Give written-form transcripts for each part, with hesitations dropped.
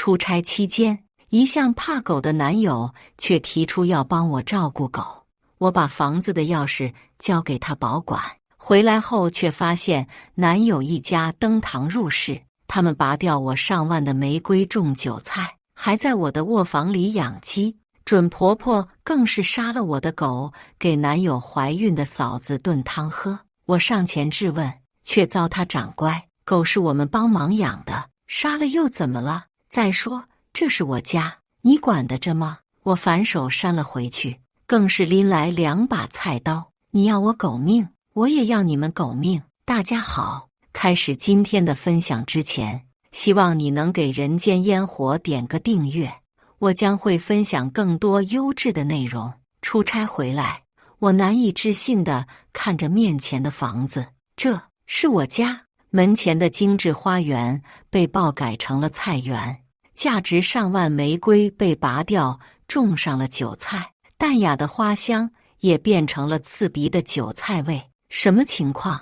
出差期间，一向怕狗的男友却提出要帮我照顾狗。我把房子的钥匙交给他保管，回来后却发现男友一家登堂入室，他们拔掉我上万的玫瑰种韭菜，还在我的卧房里养鸡。准婆婆更是杀了我的狗，给男友怀孕的嫂子炖汤喝。我上前质问，却遭她长乖，狗是我们帮忙养的，杀了又怎么了？再说这是我家，你管得着吗？我反手扇了回去，更是拎来2把菜刀。你要我狗命，我也要你们狗命。大家好，开始今天的分享之前，希望你能给人间烟火点个订阅，我将会分享更多优质的内容。出差回来，我难以置信地看着面前的房子，这是我家。门前的精致花园被爆改成了菜园，价值上万玫瑰被拔掉，种上了韭菜，淡雅的花香也变成了刺鼻的韭菜味。什么情况？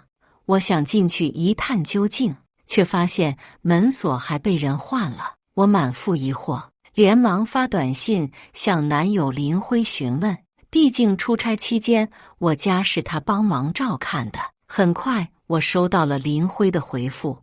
我想进去一探究竟，却发现门锁还被人换了。我满腹疑惑，连忙发短信向男友林辉询问，毕竟出差期间我家是他帮忙照看的。很快我收到了林辉的回复，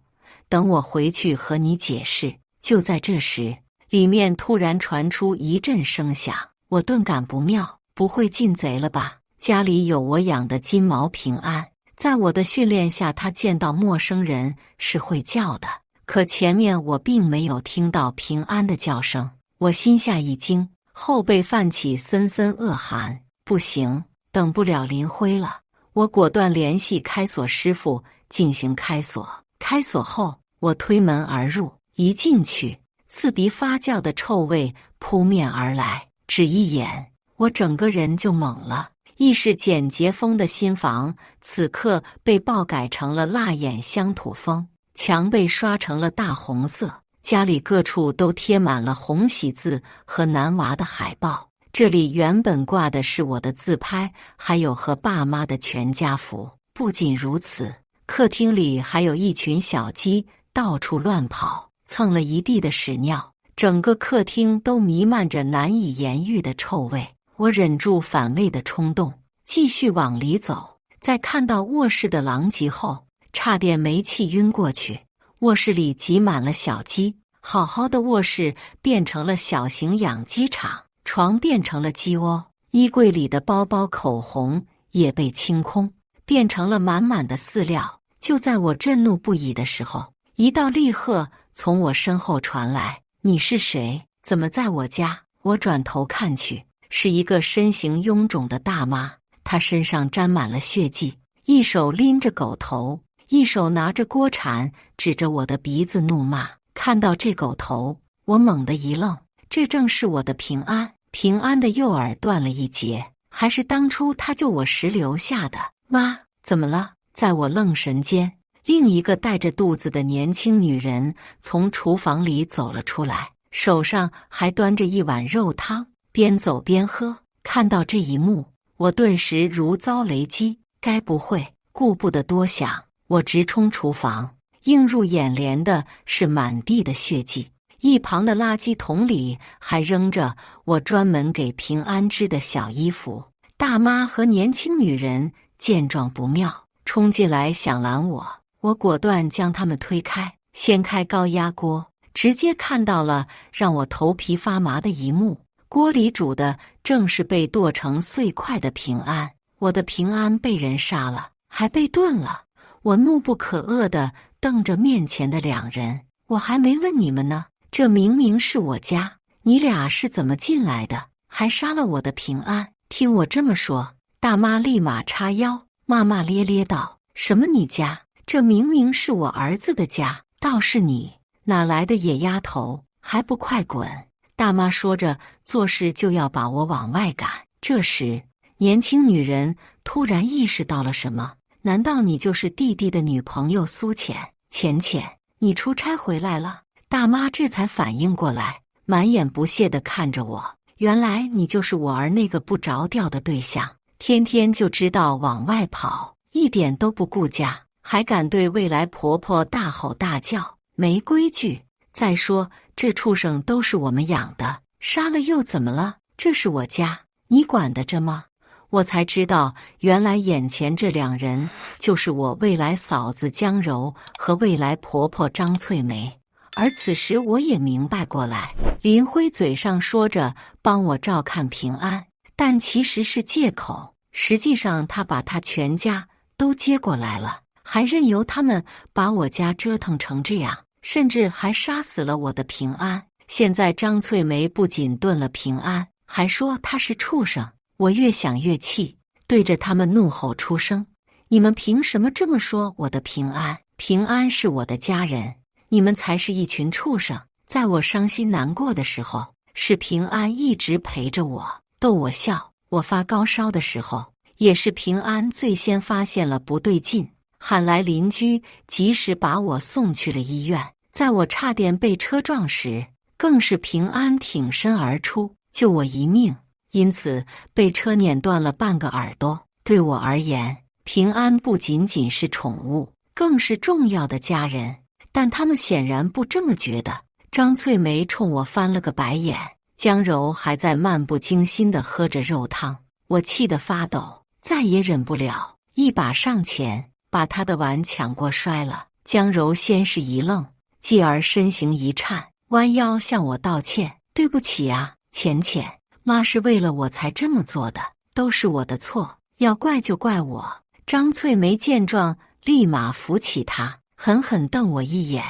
等我回去和你解释。就在这时，里面突然传出一阵声响，我顿感不妙，不会进贼了吧？家里有我养的金毛平安，在我的训练下，它见到陌生人是会叫的，可前面我并没有听到平安的叫声。我心下一惊，后背泛起森森恶寒。不行，等不了林辉了。我果断联系开锁师傅进行开锁。开锁后，我推门而入，一进去，刺鼻发酵的臭味扑面而来，只一眼，我整个人就懵了。意式简洁风的新房，此刻被爆改成了蜡眼乡土风，墙被刷成了大红色，家里各处都贴满了红喜字和男娃的海报。这里原本挂的是我的自拍，还有和爸妈的全家福。不仅如此，客厅里还有一群小鸡到处乱跑，蹭了一地的屎尿，整个客厅都弥漫着难以言喻的臭味。我忍住反胃的冲动，继续往里走，在看到卧室的狼藉后，差点没气晕过去。卧室里挤满了小鸡，好好的卧室变成了小型养鸡场，床变成了鸡窝，衣柜里的包包、口红也被清空，变成了满满的饲料。就在我震怒不已的时候，一道厉喝从我身后传来：“你是谁？怎么在我家？”我转头看去，是一个身形臃肿的大妈，她身上沾满了血迹，一手拎着狗头，一手拿着锅铲，指着我的鼻子怒骂。看到这狗头，我猛地一愣，这正是我的平安。平安的右耳断了一截，还是当初他救我时留下的。妈，怎么了？在我愣神间，另一个带着肚子的年轻女人从厨房里走了出来，手上还端着一碗肉汤，边走边喝。看到这一幕，我顿时如遭雷击，该不会……顾不得多想，我直冲厨房。映入眼帘的是满地的血迹，一旁的垃圾桶里还扔着我专门给平安织的小衣服。大妈和年轻女人见状不妙，冲进来想拦我，我果断将他们推开，掀开高压锅，直接看到了让我头皮发麻的一幕。锅里煮的正是被剁成碎块的平安，我的平安被人杀了，还被炖了。我怒不可遏地瞪着面前的两人，我还没问你们呢，这明明是我家，你俩是怎么进来的？还杀了我的平安。听我这么说，大妈立马叉腰，骂骂咧咧道：“什么你家？这明明是我儿子的家，倒是你哪来的野丫头，还不快滚！”大妈说着，做事就要把我往外赶。这时，年轻女人突然意识到了什么，难道你就是弟弟的女朋友苏浅？浅浅，你出差回来了？大妈这才反应过来，满眼不屑地看着我。原来你就是我儿那个不着调的对象，天天就知道往外跑，一点都不顾家，还敢对未来婆婆大吼大叫，没规矩。再说这畜生都是我们养的，杀了又怎么了？这是我家，你管得着吗？我才知道，原来眼前这两人就是我未来嫂子江柔和未来婆婆张翠梅。而此时我也明白过来，林辉嘴上说着帮我照看平安，但其实是借口。实际上他把他全家都接过来了，还任由他们把我家折腾成这样，甚至还杀死了我的平安。现在张翠梅不仅炖了平安，还说他是畜生。我越想越气，对着他们怒吼出声：你们凭什么这么说我的平安？平安是我的家人，你们才是一群畜生。在我伤心难过的时候，是平安一直陪着我，逗我笑。我发高烧的时候，也是平安最先发现了不对劲，喊来邻居，及时把我送去了医院。在我差点被车撞时，更是平安挺身而出，救我一命。因此被车碾断了半个耳朵。对我而言，平安不仅仅是宠物，更是重要的家人。但他们显然不这么觉得。张翠梅冲我翻了个白眼，江柔还在漫不经心地喝着肉汤。我气得发抖，再也忍不了，一把上前把她的碗抢过摔了。江柔先是一愣，继而身形一颤，弯腰向我道歉：对不起啊，浅浅，妈是为了我才这么做的，都是我的错，要怪就怪我。张翠梅见状，立马扶起她，狠狠瞪我一眼：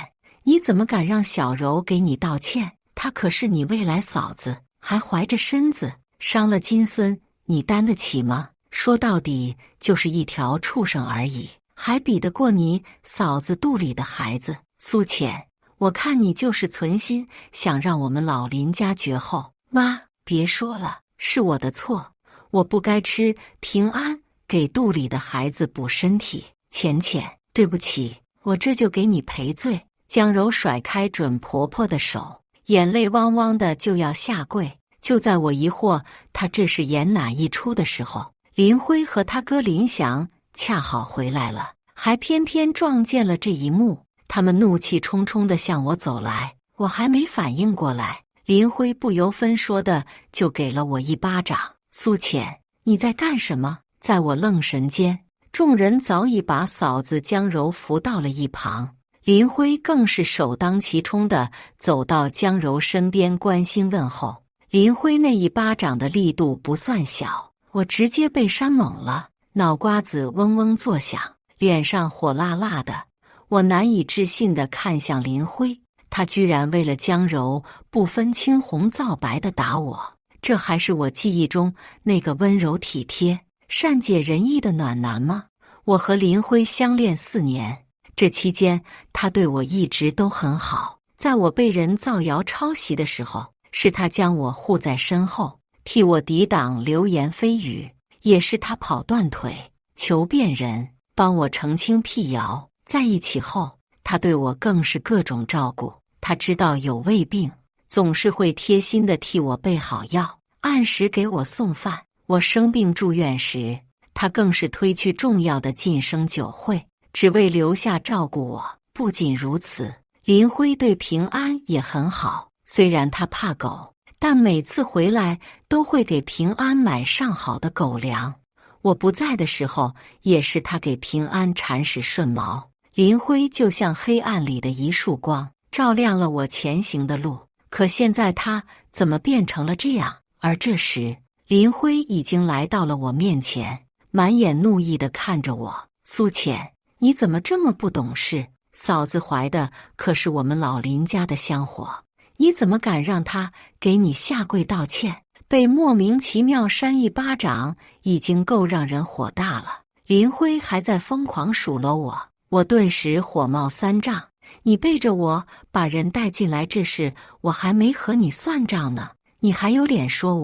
你怎么敢让小柔给你道歉？她可是你未来嫂子，还怀着身子，伤了金孙，你担得起吗？说到底就是一条畜生而已，还比得过你嫂子肚里的孩子？苏浅，我看你就是存心想让我们老林家绝后。妈，别说了，是我的错，我不该吃平安给肚里的孩子补身体。浅浅，对不起，我这就给你赔罪。江柔甩开准婆婆的手，眼泪汪汪的就要下跪。就在我疑惑他这是演哪一出的时候，林辉和他哥林祥恰好回来了，还偏偏撞见了这一幕。他们怒气冲冲地向我走来，我还没反应过来，林辉不由分说的就给了我一巴掌。苏浅，你在干什么？在我愣神间，众人早已把嫂子江柔扶到了一旁，林辉更是首当其冲的走到江柔身边关心问候。林辉那一巴掌的力度不算小，我直接被扇懵了，脑瓜子嗡嗡作响，脸上火辣辣的。我难以置信地看向林辉，他居然为了江柔不分青红皂白地打我，这还是我记忆中那个温柔体贴、善解人意的暖男吗？我和林辉相恋4年，这期间他对我一直都很好。在我被人造谣抄袭的时候，是他将我护在身后，替我抵挡流言蜚语；也是他跑断腿、求辨人，帮我澄清辟谣。在一起后，他对我更是各种照顾。他知道有胃病，总是会贴心地替我备好药，按时给我送饭。我生病住院时，他更是推去重要的晋升酒会，只为留下照顾我。不仅如此，林辉对平安也很好，虽然他怕狗，但每次回来都会给平安买上好的狗粮。我不在的时候，也是他给平安铲屎顺毛。林辉就像黑暗里的一束光，照亮了我前行的路。可现在他怎么变成了这样？而这时，林辉已经来到了我面前，满眼怒意地看着我：苏浅，你怎么这么不懂事？嫂子怀的可是我们老林家的香火，你怎么敢让他给你下跪道歉？被莫名其妙扇一巴掌已经够让人火大了，林辉还在疯狂数落我，我顿时火冒三丈。你背着我把人带进来这事，我还没和你算账呢，你还有脸说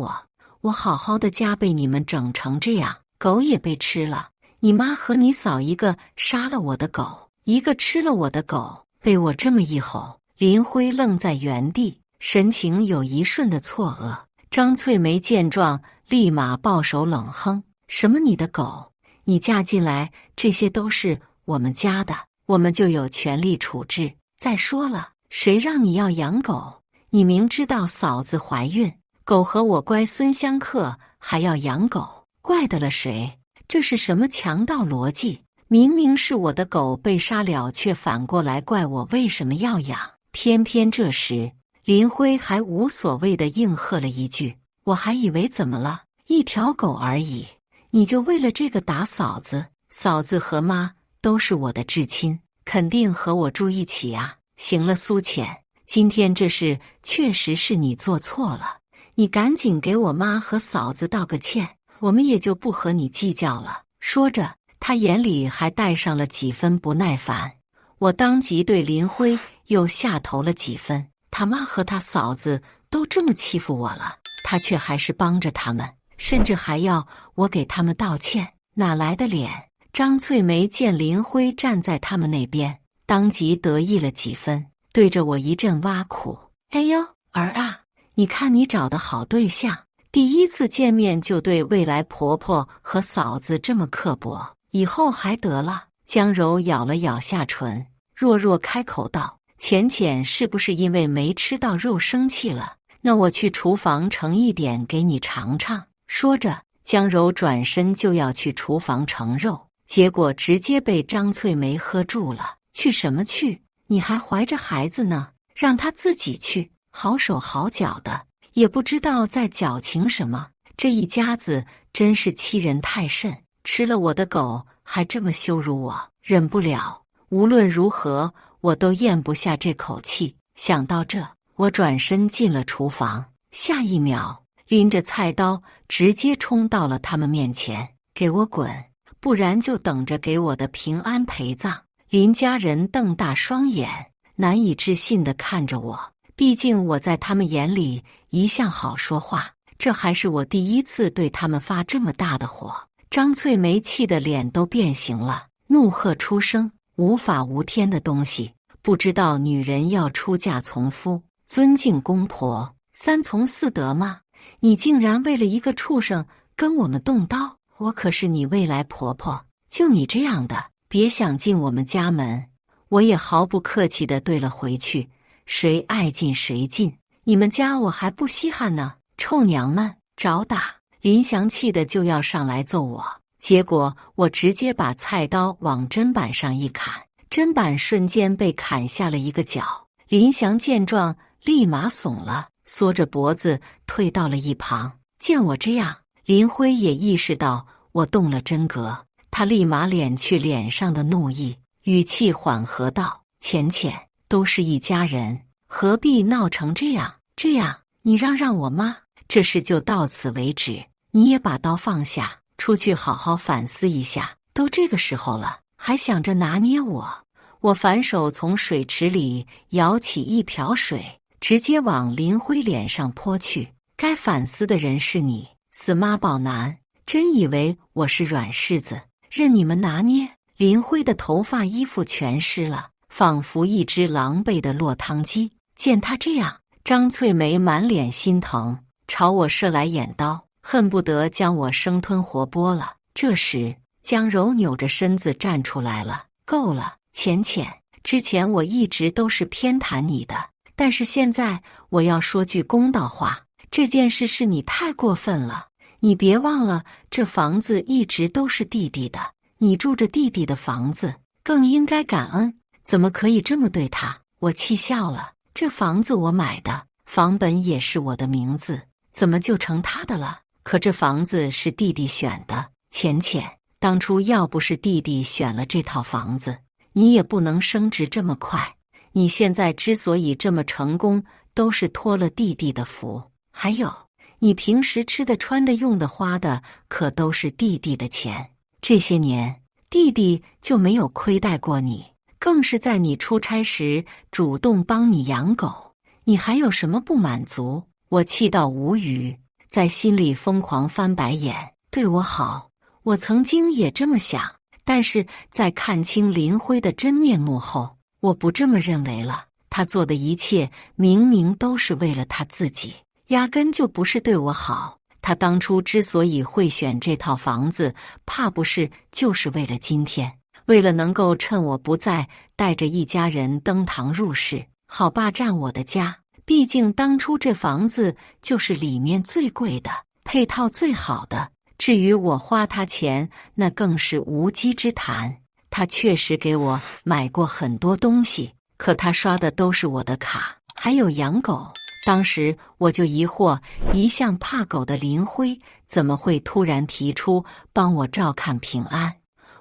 我好好的家被你们整成这样，狗也被吃了。你妈和你嫂一个杀了我的狗，一个吃了我的狗。被我这么一吼，林辉愣在原地，神情有一瞬的错愕。张翠梅见状，立马抱手冷哼：什么你的狗？你嫁进来，这些都是我们家的，我们就有权利处置。再说了，谁让你要养狗？你明知道嫂子怀孕，狗和我乖孙相克，还要养狗，怪得了谁？这是什么强盗逻辑？明明是我的狗被杀了，却反过来怪我为什么要养。偏偏这时，林辉还无所谓地应和了一句：我还以为怎么了，一条狗而已，你就为了这个打嫂子？嫂子和妈都是我的至亲，肯定和我住一起啊。行了，苏浅，今天这事确实是你做错了，你赶紧给我妈和嫂子道个歉，我们也就不和你计较了。说着，他眼里还带上了几分不耐烦。我当即对林辉又下头了几分，他妈和他嫂子都这么欺负我了，他却还是帮着他们，甚至还要我给他们道歉，哪来的脸？张翠梅见林辉站在他们那边，当即得意了几分，对着我一阵挖苦：哎呦，儿啊，你看你找的好对象，第一次见面就对未来婆婆和嫂子这么刻薄，以后还得了。江柔咬了咬下唇，弱弱开口道：浅浅是不是因为没吃到肉生气了？那我去厨房盛一点给你尝尝。说着，江柔转身就要去厨房盛肉，结果直接被张翠梅喝住了。去什么去？你还怀着孩子呢，让他自己去，好手好脚的，也不知道在矫情什么。这一家子真是欺人太甚，吃了我的狗还这么羞辱我，忍不了。无论如何，我都咽不下这口气。想到这，我转身进了厨房，下一秒拎着菜刀直接冲到了他们面前：给我滚，不然就等着给我的平安陪葬。林家人瞪大双眼，难以置信地看着我，毕竟我在他们眼里一向好说话，这还是我第一次对他们发这么大的火。张翠梅气得脸都变形了，怒喝出声：无法无天的东西，不知道女人要出嫁从夫，尊敬公婆，三从四德吗？你竟然为了一个畜生跟我们动刀！我可是你未来婆婆，就你这样的，别想进我们家门！我也毫不客气地对了回去：谁爱进谁进，你们家我还不稀罕呢！臭娘们，找打！林祥气得就要上来揍我，结果我直接把菜刀往砧板上一砍，砧板瞬间被砍下了一个角。林祥见状立马怂了，缩着脖子退到了一旁。见我这样，林辉也意识到我动了真格，他立马敛去脸上的怒意，语气缓和道：浅浅，都是一家人，何必闹成这样？这样，你让我妈，这事就到此为止，你也把刀放下，出去好好反思一下。都这个时候了，还想着拿捏我？我反手从水池里舀起一瓢水，直接往林辉脸上泼去。该反思的人是你，死妈宝男，真以为我是软柿子，任你们拿捏？林辉的头发衣服全湿了，仿佛一只狼狈的落汤鸡。见他这样，张翠梅满脸心疼，朝我射来眼刀，恨不得将我生吞活剥了。这时，江柔扭着身子站出来了：够了，浅浅，之前我一直都是偏袒你的，但是现在我要说句公道话，这件事是你太过分了。你别忘了，这房子一直都是弟弟的，你住着弟弟的房子，更应该感恩，怎么可以这么对他？我气笑了，这房子我买的，房本也是我的名字，怎么就成他的了？可这房子是弟弟选的，浅浅，当初要不是弟弟选了这套房子，你也不能升职这么快。你现在之所以这么成功，都是托了弟弟的福。还有，你平时吃的、穿的、用的、花的，可都是弟弟的钱。这些年，弟弟就没有亏待过你，更是在你出差时主动帮你养狗。你还有什么不满足？我气到无语，在心里疯狂翻白眼。对我好，我曾经也这么想，但是在看清林辉的真面目后，我不这么认为了。他做的一切明明都是为了他自己，压根就不是对我好。他当初之所以会选这套房子，怕不是就是为了今天，为了能够趁我不在，带着一家人登堂入室，好霸占我的家。毕竟当初这房子就是里面最贵的，配套最好的。至于我花他钱，那更是无稽之谈。他确实给我买过很多东西，可他刷的都是我的卡，还有养狗。当时我就疑惑，一向怕狗的林辉怎么会突然提出帮我照看平安？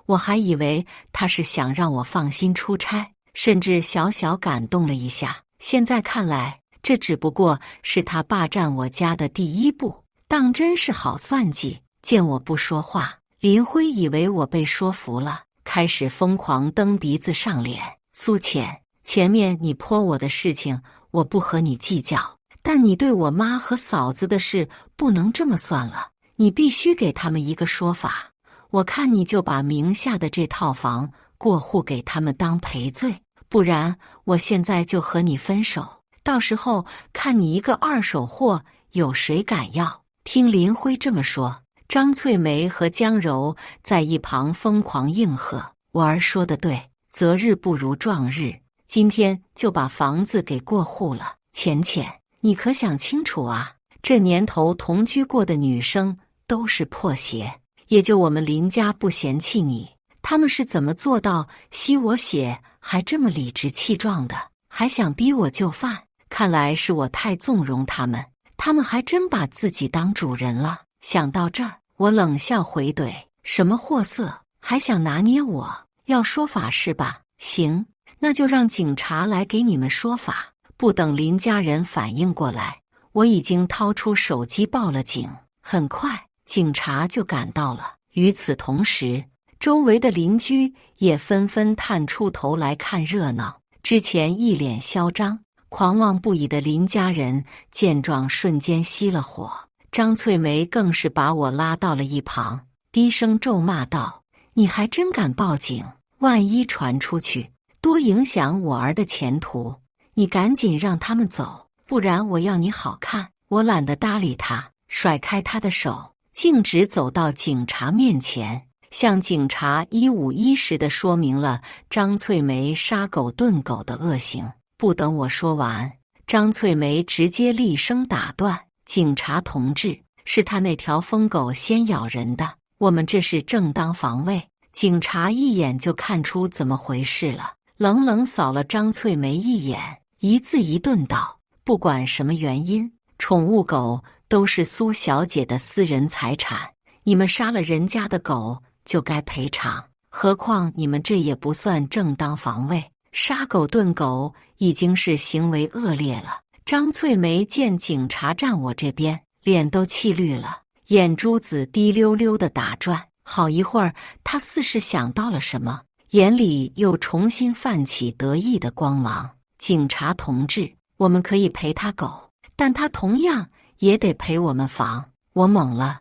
我还以为他是想让我放心出差，甚至小小感动了一下。现在看来，这只不过是他霸占我家的第一步，当真是好算计。见我不说话，林辉以为我被说服了，开始疯狂蹬鼻子上脸。苏浅，前面你泼我的事情我不和你计较，但你对我妈和嫂子的事不能这么算了，你必须给他们一个说法。我看你就把名下的这套房过户给他们当赔罪，不然我现在就和你分手，到时候看你一个二手货有谁敢要。听林辉这么说，张翠梅和江柔在一旁疯狂应和：“我儿说的对，择日不如撞日，今天就把房子给过户了。浅浅，你可想清楚啊，这年头同居过的女生都是破鞋，也就我们林家不嫌弃你。他们是怎么做到吸我血还这么理直气壮的，还想逼我就范？看来是我太纵容他们，他们还真把自己当主人了。”想到这儿，我冷笑回怼：“什么货色，还想拿捏我？要说法是吧？行，那就让警察来给你们说法。”不等林家人反应过来，我已经掏出手机报了警。很快，警察就赶到了。与此同时，周围的邻居也纷纷探出头来看热闹。之前一脸嚣张、狂妄不已的林家人见状，瞬间熄了火。张翠梅更是把我拉到了一旁，低声咒骂道：“你还真敢报警！万一传出去，多影响我儿的前途！你赶紧让他们走，不然我要你好看！”我懒得搭理他，甩开他的手，径直走到警察面前，向警察一五一十地说明了张翠梅杀狗炖狗的恶行。不等我说完，张翠梅直接厉声打断：“警察同志，是他那条疯狗先咬人的，我们这是正当防卫。”警察一眼就看出怎么回事了，冷冷扫了张翠梅一眼，一字一顿道：“不管什么原因，宠物狗都是苏小姐的私人财产，你们杀了人家的狗就该赔偿，何况你们这也不算正当防卫，杀狗炖狗已经是行为恶劣了。”张翠梅见警察站我这边，脸都气绿了，眼珠子滴溜溜地打转。好一会儿，她似是想到了什么，眼里又重新泛起得意的光芒。“警察同志，我们可以赔他狗，但他同样也得赔我们房。”我懵了，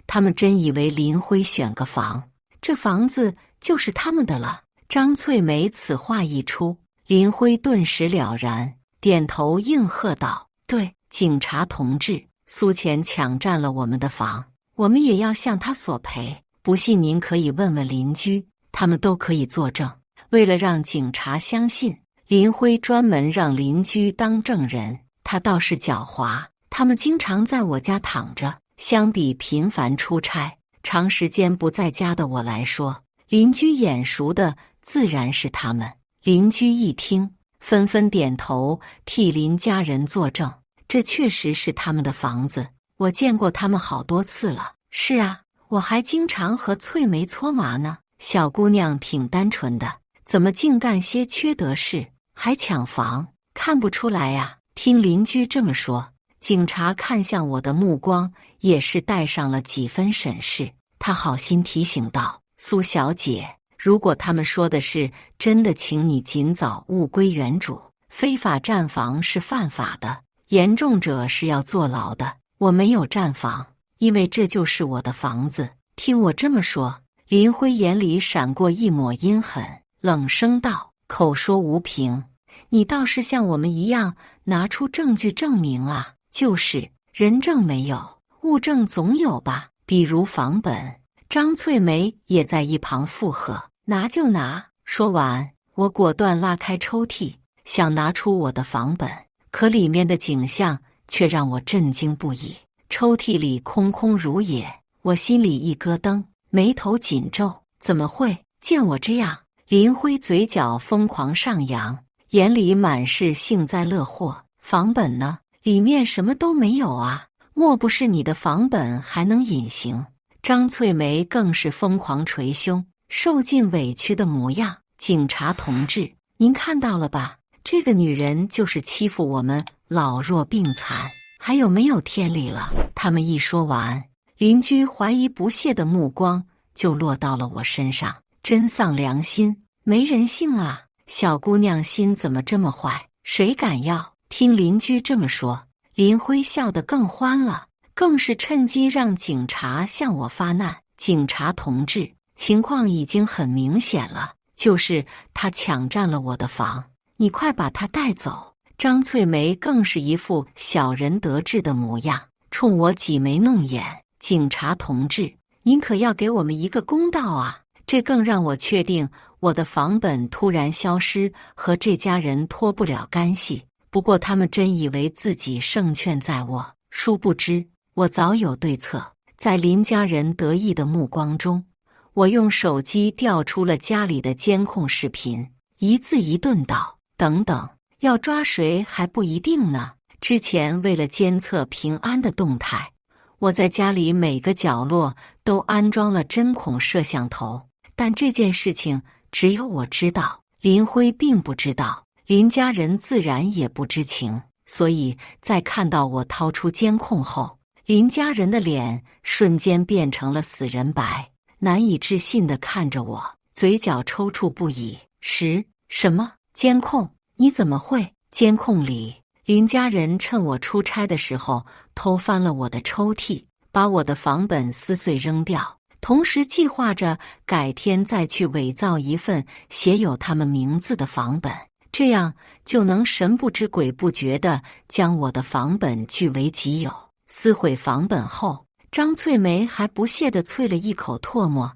他们真以为林辉选个房，这房子就是他们的了？张翠梅此话一出，林辉顿时了然，点头应和道：“对，警察同志，苏浅抢占了我们的房，我们也要向他索赔。不信您可以问问邻居，他们都可以作证。”为了让警察相信，林辉专门让邻居当证人。他倒是狡猾，他们经常在我家躺着，相比频繁出差、长时间不在家的我来说，邻居眼熟的自然是他们。邻居一听，纷纷点头替林家人作证，这确实是他们的房子，我见过他们好多次了。是啊，我还经常和翠梅搓麻呢，小姑娘挺单纯的，怎么净干些缺德事，还抢房？看不出来呀。听邻居这么说，警察看向我的目光也是带上了几分审视。他好心提醒道：“苏小姐，如果他们说的是真的，请你尽早物归原主。非法占房是犯法的，严重者是要坐牢的。我没有占房，因为这就是我的房子。”听我这么说，林辉眼里闪过一抹阴狠，冷声道：“口说无凭，你倒是像我们一样拿出证据证明啊！就是人证没有，物证总有吧？比如房本。”张翠梅也在一旁附和：“拿就拿。”说完，我果断拉开抽屉，想拿出我的房本，可里面的景象却让我震惊不已。抽屉里空空如也，我心里一咯噔，眉头紧皱。怎么会？见我这样，林辉嘴角疯狂上扬，眼里满是幸灾乐祸。房本呢？里面什么都没有啊！莫不是你的房本还能隐形？张翠梅更是疯狂捶胸，受尽委屈的模样。警察同志，您看到了吧？这个女人就是欺负我们老弱病残，还有没有天理了？他们一说完，邻居怀疑不屑的目光就落到了我身上。真丧良心，没人性啊！小姑娘心怎么这么坏？谁敢要？听邻居这么说，林辉笑得更欢了，更是趁机让警察向我发难。警察同志，情况已经很明显了，就是他抢占了我的房，你快把他带走。张翠梅更是一副小人得志的模样，冲我挤眉弄眼。警察同志，您可要给我们一个公道啊！这更让我确定我的房本突然消失和这家人脱不了干系。不过他们真以为自己胜券在握，殊不知我早有对策。在林家人得意的目光中，我用手机调出了家里的监控视频，一字一顿道：等等，要抓谁还不一定呢。之前为了监测平安的动态，我在家里每个角落都安装了针孔摄像头，但这件事情只有我知道，林辉并不知道，林家人自然也不知情。所以在看到我掏出监控后，林家人的脸瞬间变成了死人白，难以置信地看着我，嘴角抽搐不已。什么？监控？你怎么会？监控里，林家人趁我出差的时候偷翻了我的抽屉，把我的房本撕碎扔掉，同时计划着改天再去伪造一份写有他们名字的房本，这样就能神不知鬼不觉地将我的房本据为己有。撕毁房本后，张翠梅还不屑地啐了一口唾沫：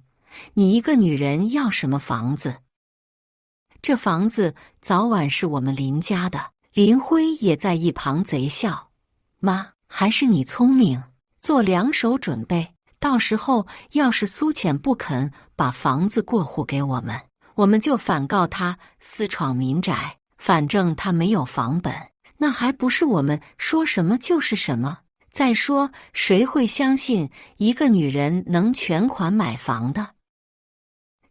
你一个女人要什么房子？这房子早晚是我们林家的。林辉也在一旁贼笑：妈，还是你聪明，做两手准备，到时候要是苏浅不肯把房子过户给我们，我们就反告他私闯民宅，反正他没有房本，那还不是我们说什么就是什么？再说，谁会相信一个女人能全款买房的？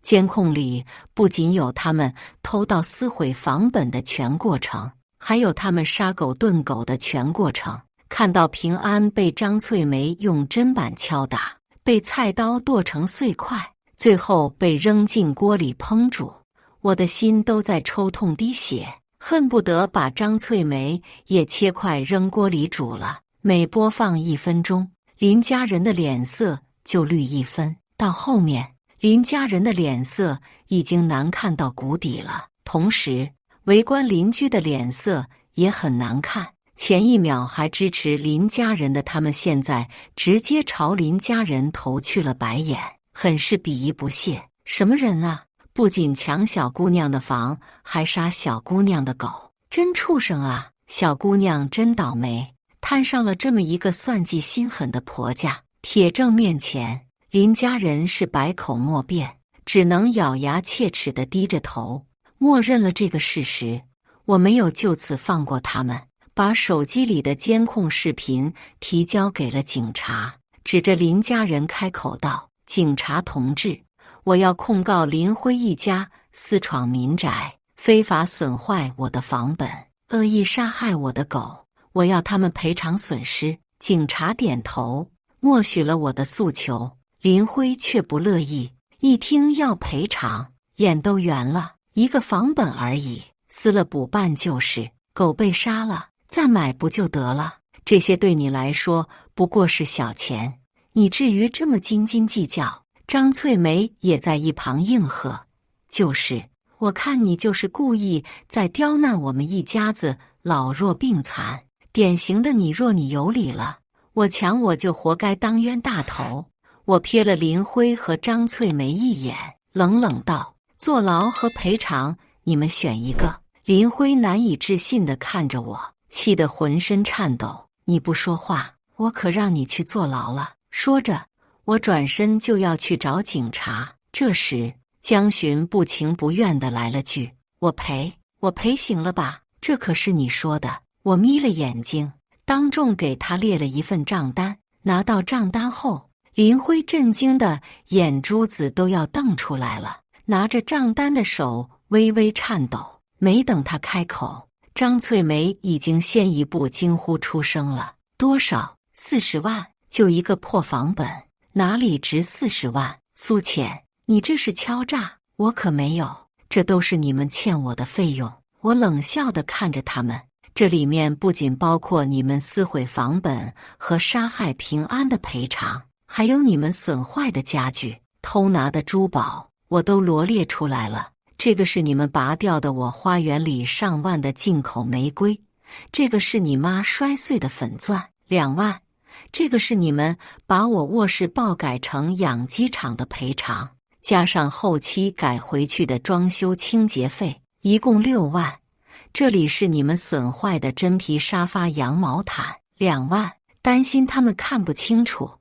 监控里不仅有他们偷盗撕毁房本的全过程，还有他们杀狗炖狗的全过程。看到平安被张翠梅用砧板敲打，被菜刀剁成碎块，最后被扔进锅里烹煮，我的心都在抽痛滴血，恨不得把张翠梅也切块扔锅里煮了。每播放1分钟，林家人的脸色就绿1分，到后面林家人的脸色已经难看到谷底了，同时围观邻居的脸色也很难看。前一秒还支持林家人的他们，现在直接朝林家人投去了白眼，很是鄙夷不屑。什么人啊？不仅抢小姑娘的房，还杀小姑娘的狗，真畜生啊！小姑娘真倒霉，摊上了这么一个算计心狠的婆家。铁证面前，林家人是百口莫辩，只能咬牙切齿地低着头，默认了这个事实。我没有就此放过他们，把手机里的监控视频提交给了警察，指着林家人开口道：警察同志，我要控告林辉一家私闯民宅，非法损坏我的房本，恶意杀害我的狗，我要他们赔偿损失。警察点头，默许了我的诉求。林辉却不乐意，一听要赔偿，眼都圆了。一个房本而已，撕了补办就是，狗被杀了，再买不就得了？这些对你来说不过是小钱，你至于这么斤斤计较？张翠梅也在一旁应和：就是，我看你就是故意在刁难我们一家子老弱病残，典型的你弱你有理了，我强我就活该当冤大头。我瞥了林辉和张翠梅一眼，冷冷道：坐牢和赔偿，你们选一个。林辉难以置信地看着我，气得浑身颤抖。你不说话，我可让你去坐牢了。说着，我转身就要去找警察。这时，江巡不情不愿地来了句：“我赔行了吧？这可是你说的。”我眯了眼睛，当众给他列了一份账单。拿到账单后，林辉震惊的眼珠子都要瞪出来了，拿着账单的手微微颤抖。没等他开口，张翠梅已经先一步惊呼出声了：“多少？40万？就一个破房本，哪里值40万？苏浅，你这是敲诈！我可没有，这都是你们欠我的费用。”我冷笑地看着他们，这里面不仅包括你们撕毁房本和杀害平安的赔偿，还有你们损坏的家具、偷拿的珠宝，我都罗列出来了。这个是你们拔掉的我花园里上万的进口玫瑰，这个是你妈摔碎的粉钻2万，这个是你们把我卧室爆改成养鸡场的赔偿，加上后期改回去的装修清洁费，一共6万。这里是你们损坏的真皮沙发、羊毛毯2万，担心他们看不清楚，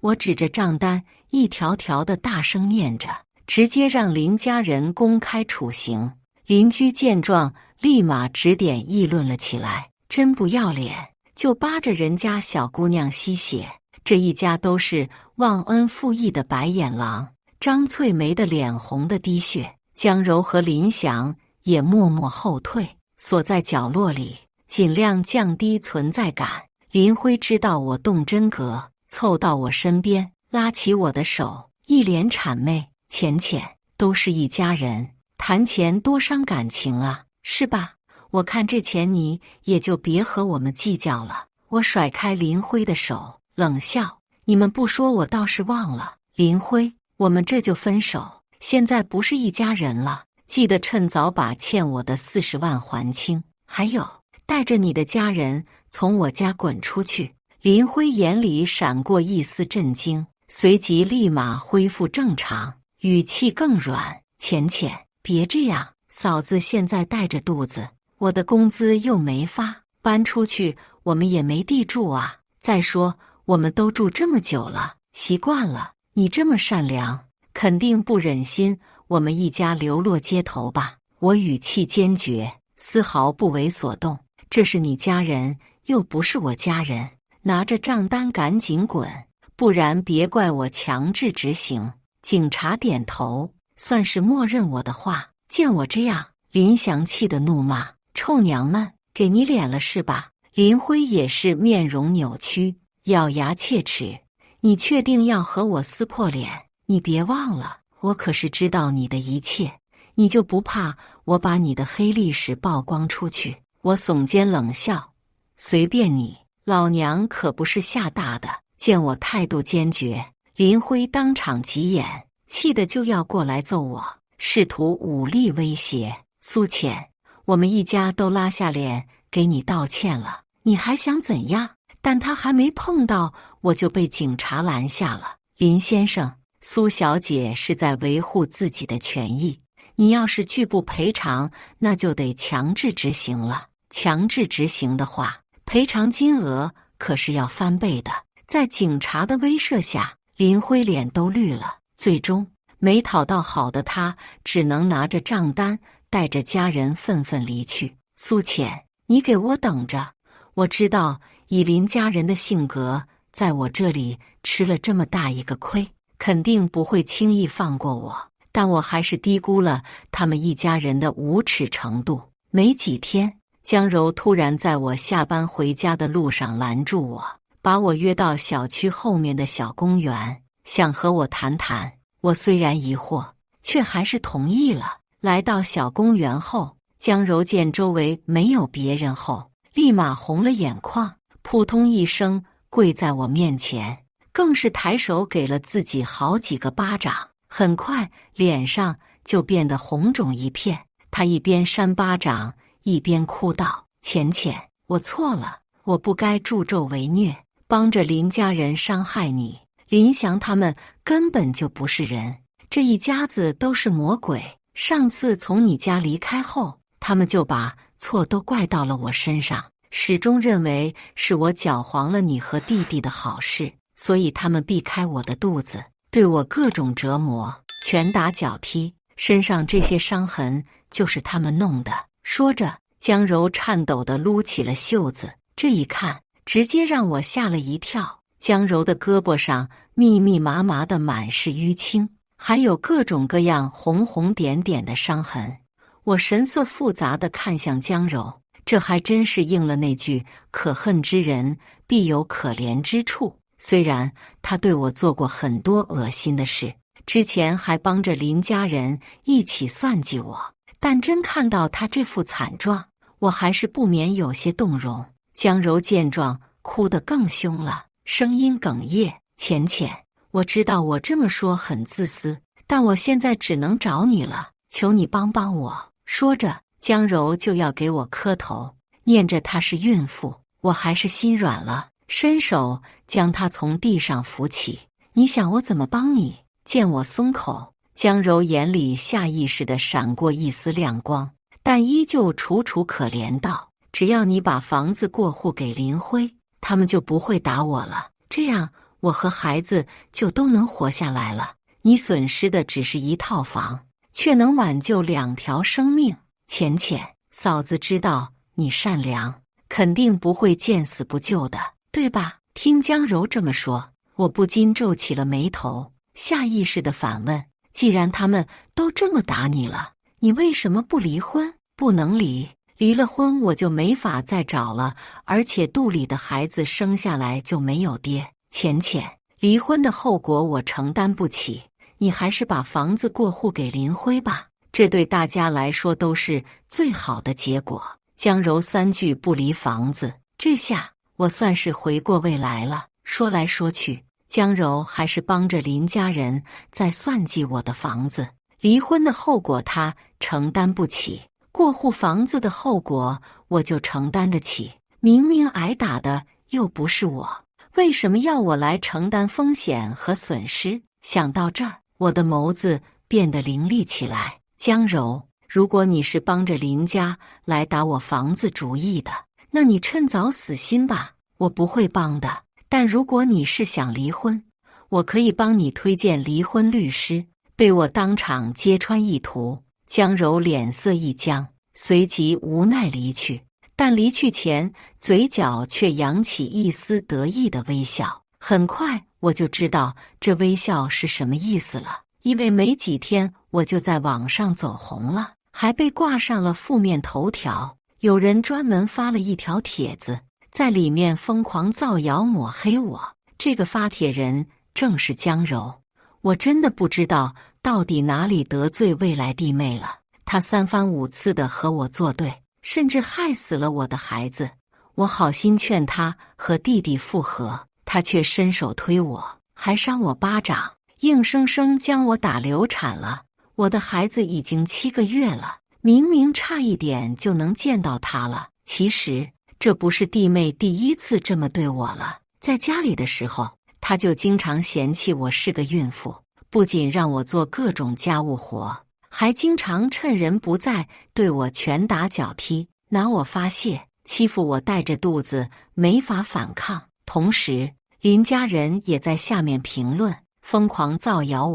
我指着账单一条条的大声念着，直接让林家人公开处刑。邻居见状，立马指点议论了起来：“真不要脸，就扒着人家小姑娘吸血，这一家都是忘恩负义的白眼狼。”张翠梅的脸红的滴血，江柔和林祥也默默后退，锁在角落里，尽量降低存在感。林辉知道我动真格，凑到我身边，拉起我的手，一脸谄媚：“浅浅，都是一家人，谈钱多伤感情啊，是吧？我看这钱你也就别和我们计较了。”我甩开林辉的手，冷笑：“你们不说我倒是忘了，林辉，我们这就分手，现在不是一家人了。记得趁早把欠我的40万还清，还有，带着你的家人从我家滚出去。”林辉眼里闪过一丝震惊，随即立马恢复正常，语气更软：“浅浅，别这样，嫂子现在带着肚子，我的工资又没发，搬出去我们也没地住啊。再说我们都住这么久了，习惯了，你这么善良，肯定不忍心我们一家流落街头吧？”我语气坚决，丝毫不为所动：“这是你家人，又不是我家人，拿着账单赶紧滚，不然别怪我强制执行。”警察点头，算是默认我的话。见我这样，林祥气得怒骂：“臭娘们，给你脸了是吧？”林辉也是面容扭曲，咬牙切齿：“你确定要和我撕破脸？你别忘了，我可是知道你的一切，你就不怕我把你的黑历史曝光出去？”我耸肩冷笑：“随便你，老娘可不是吓大的。”见我态度坚决，林辉当场急眼，气得就要过来揍我，试图武力威胁：“苏浅，我们一家都拉下脸给你道歉了，你还想怎样？”但他还没碰到我就被警察拦下了：“林先生，苏小姐是在维护自己的权益，你要是拒不赔偿，那就得强制执行了。强制执行的话，赔偿金额可是要翻倍的。”在警察的威慑下，林辉脸都绿了。最终没讨到好的他，只能拿着账单，带着家人愤愤离去。“苏浅，你给我等着！我知道以林家人的性格，在我这里吃了这么大一个亏，肯定不会轻易放过我。但我还是低估了他们一家人的无耻程度。”没几天，江柔突然在我下班回家的路上拦住我，把我约到小区后面的小公园，想和我谈谈。我虽然疑惑，却还是同意了。来到小公园后，江柔见周围没有别人后，立马红了眼眶，扑通一声跪在我面前，更是抬手给了自己好几个巴掌，很快脸上就变得红肿一片。她一边扇巴掌，一边哭道：“浅浅，我错了，我不该助纣为虐，帮着林家人伤害你。林祥他们根本就不是人，这一家子都是魔鬼。上次从你家离开后，他们就把错都怪到了我身上，始终认为是我搅黄了你和弟弟的好事，所以他们避开我的肚子，对我各种折磨，拳打脚踢，身上这些伤痕就是他们弄的。说着，江柔颤抖地撸起了袖子，这一看，直接让我吓了一跳。江柔的胳膊上密密麻麻的满是淤青，还有各种各样红红点点的伤痕。我神色复杂地看向江柔，这还真是应了那句可恨之人必有可怜之处。虽然他对我做过很多恶心的事，之前还帮着林家人一起算计我，但真看到他这副惨状，我还是不免有些动容。江柔见状，哭得更凶了，声音哽咽：“浅浅，我知道我这么说很自私，但我现在只能找你了，求你帮帮我。”说着，江柔就要给我磕头，念着她是孕妇，我还是心软了，伸手将她从地上扶起。你想我怎么帮你？见我松口，江柔眼里下意识地闪过一丝亮光，但依旧楚楚可怜道：“只要你把房子过户给林辉，他们就不会打我了，这样我和孩子就都能活下来了。你损失的只是一套房，却能挽救2条生命。浅浅，嫂子知道你善良，肯定不会见死不救的，对吧？”听江柔这么说，我不禁皱起了眉头，下意识地反问：“既然他们都这么打你了，你为什么不离婚？”“不能离，离了婚我就没法再找了，而且肚里的孩子生下来就没有爹。浅浅，离婚的后果我承担不起，你还是把房子过户给林辉吧，这对大家来说都是最好的结果。”江柔3句不离房子，这下我算是回过味来了。说来说去，江柔还是帮着林家人在算计我的房子。离婚的后果他承担不起，过户房子的后果我就承担得起。明明挨打的又不是我，为什么要我来承担风险和损失？想到这儿，我的眸子变得凌厉起来。江柔，如果你是帮着林家来打我房子主意的，那你趁早死心吧，我不会帮的。但如果你是想离婚，我可以帮你推荐离婚律师。被我当场揭穿意图，江柔脸色一僵，随即无奈离去。但离去前，嘴角却扬起一丝得意的微笑。很快我就知道这微笑是什么意思了，因为没几天我就在网上走红了，还被挂上了负面头条。有人专门发了一条帖子，在里面疯狂造谣抹黑我。这个发帖人正是江柔。我真的不知道到底哪里得罪未来弟妹了，她3番5次的和我作对，甚至害死了我的孩子。我好心劝她和弟弟复合，她却伸手推我，还扇我巴掌，硬生生将我打流产了。我的孩子已经7个月了，明明差一点就能见到他了。其实这不是弟妹第1次这么对我了，在家里的时候，他就经常嫌弃我是个孕妇，不仅让我做各种家务活，还经常趁人不在对我拳打脚踢，拿我发泄，欺负我带着肚子没法反抗。同时，林家人也在下面评论，疯狂造谣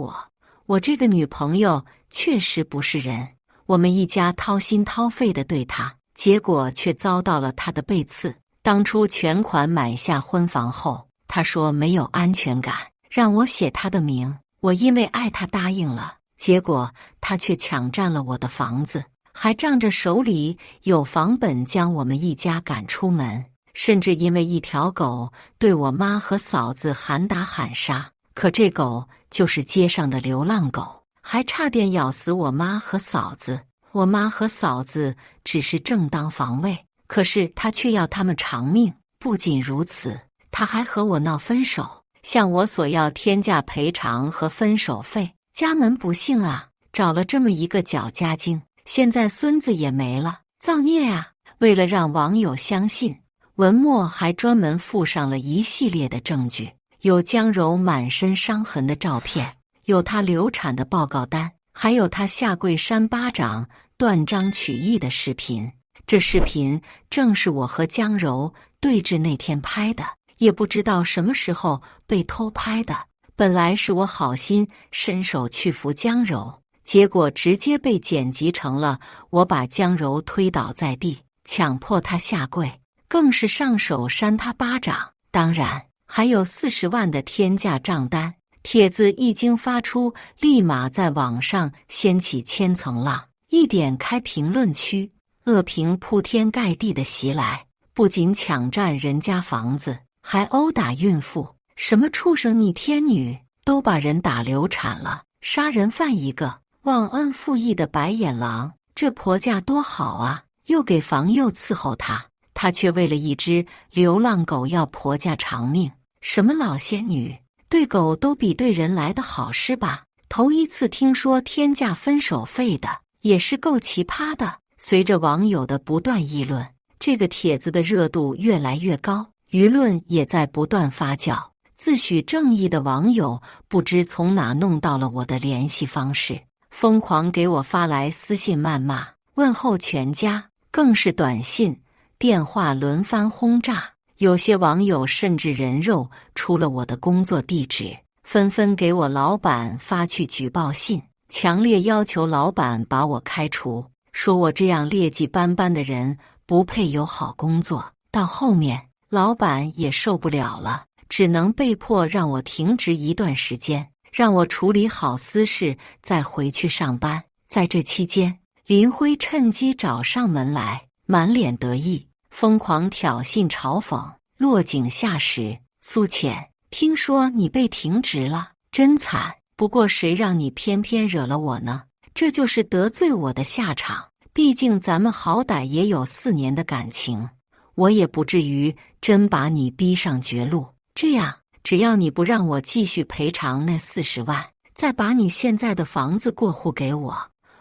我这个女朋友确实不是人，我们一家掏心掏肺的对她，结果却遭到了她的背刺。当初全款买下婚房后，他说没有安全感，让我写他的名。我因为爱他答应了，结果他却抢占了我的房子，还仗着手里有房本将我们一家赶出门，甚至因为一条狗对我妈和嫂子喊打喊杀。可这狗就是街上的流浪狗，还差点咬死我妈和嫂子。我妈和嫂子只是正当防卫，可是他却要他们偿命。不仅如此，他还和我闹分手，向我索要天价赔偿和分手费。家门不幸啊，找了这么一个搅家精，现在孙子也没了，造孽啊！为了让网友相信，文末还专门附上了一系列的证据，有江柔满身伤痕的照片，有她流产的报告单，还有她下跪扇巴掌、断章取义的视频。这视频正是我和江柔对峙那天拍的，也不知道什么时候被偷拍的。本来是我好心伸手去扶江柔，结果直接被剪辑成了我把江柔推倒在地，强迫她下跪，更是上手扇她巴掌。当然还有40万的天价账单。帖子一经发出，立马在网上掀起千层浪。一点开评论区，恶评铺天盖地的袭来，不仅抢占人家房子，还殴打孕妇。什么畜生逆天女，都把人打流产了，杀人犯一个，忘恩负义的白眼狼。这婆家多好啊，又给房又伺候她，她却为了一只流浪狗要婆家偿命。什么老仙女，对狗都比对人来的好是吧？头一次听说天价分手费的，也是够奇葩的。随着网友的不断议论，这个帖子的热度越来越高，舆论也在不断发酵。自诩正义的网友不知从哪弄到了我的联系方式，疯狂给我发来私信谩骂，问候全家，更是短信、电话轮番轰炸。有些网友甚至人肉出了我的工作地址，纷纷给我老板发去举报信，强烈要求老板把我开除，说我这样劣迹斑斑的人不配有好工作。到后面老板也受不了了，只能被迫让我停职一段时间，让我处理好私事再回去上班。在这期间，林辉趁机找上门来，满脸得意，疯狂挑衅嘲讽，落井下石。苏浅，听说你被停职了，真惨，不过谁让你偏偏惹了我呢？这就是得罪我的下场，毕竟咱们好歹也有4年的感情，我也不至于真把你逼上绝路。这样，只要你不让我继续赔偿那40万，再把你现在的房子过户给我，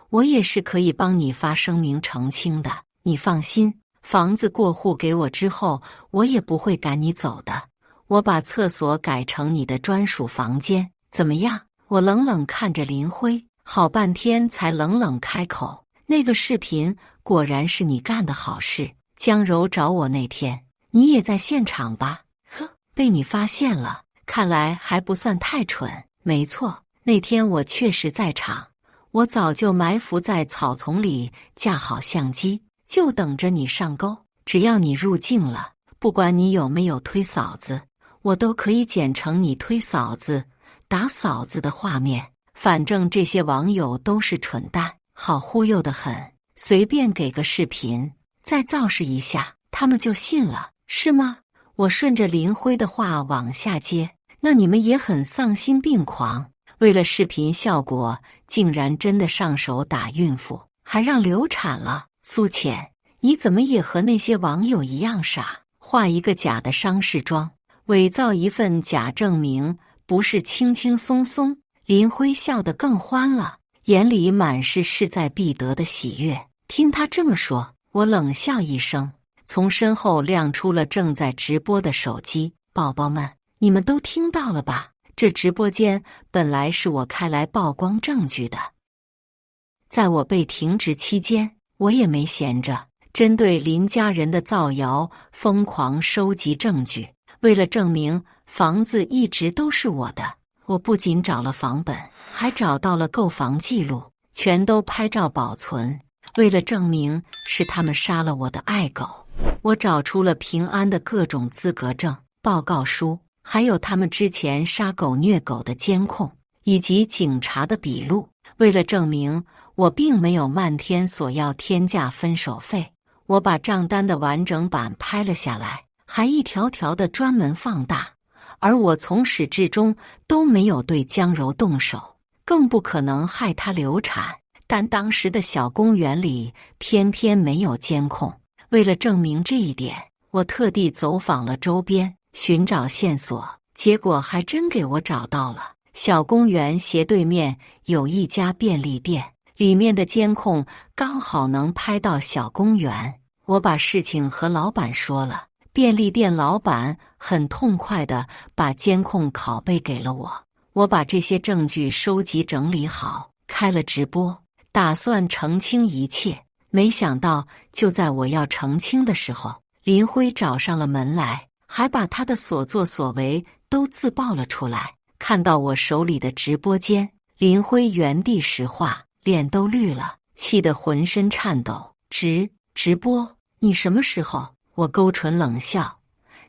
我也是可以帮你发声明澄清的。你放心，房子过户给我之后，我也不会赶你走的。我把厕所改成你的专属房间，怎么样？我冷冷看着林辉，好半天才冷冷开口：那个视频果然是你干的好事。江柔找我那天，你也在现场吧？呵，被你发现了，看来还不算太蠢。没错，那天我确实在场，我早就埋伏在草丛里，架好相机，就等着你上钩。只要你入镜了，不管你有没有推嫂子，我都可以剪成你推嫂子、打嫂子的画面。反正这些网友都是蠢蛋，好忽悠得很，随便给个视频，再造势一下，他们就信了，是吗？我顺着林辉的话往下接，那你们也很丧心病狂，为了视频效果，竟然真的上手打孕妇，还让流产了。苏浅，你怎么也和那些网友一样傻，画一个假的伤势妆，伪造一份假证明，不是轻轻松松？林辉笑得更欢了，眼里满是势在必得的喜悦。听他这么说，我冷笑一声，从身后亮出了正在直播的手机。宝宝们，你们都听到了吧？这直播间本来是我开来曝光证据的。在我被停职期间，我也没闲着，针对林家人的造谣疯狂收集证据。为了证明房子一直都是我的，我不仅找了房本，还找到了购房记录，全都拍照保存。为了证明是他们杀了我的爱狗，我找出了平安的各种资格证、报告书，还有他们之前杀狗虐狗的监控，以及警察的笔录。为了证明我并没有漫天索要天价分手费，我把账单的完整版拍了下来，还一条条的专门放大。而我从始至终都没有对江柔动手，更不可能害她流产。但当时的小公园里偏偏没有监控。为了证明这一点，我特地走访了周边，寻找线索，结果还真给我找到了。小公园斜对面有一家便利店，里面的监控刚好能拍到小公园。我把事情和老板说了，便利店老板很痛快地把监控拷贝给了我。我把这些证据收集整理好，开了直播，打算澄清一切。没想到就在我要澄清的时候，林辉找上了门来，还把他的所作所为都自曝了出来。看到我手里的直播间，林辉原地石化，脸都绿了，气得浑身颤抖。直播？你什么时候？我勾唇冷笑，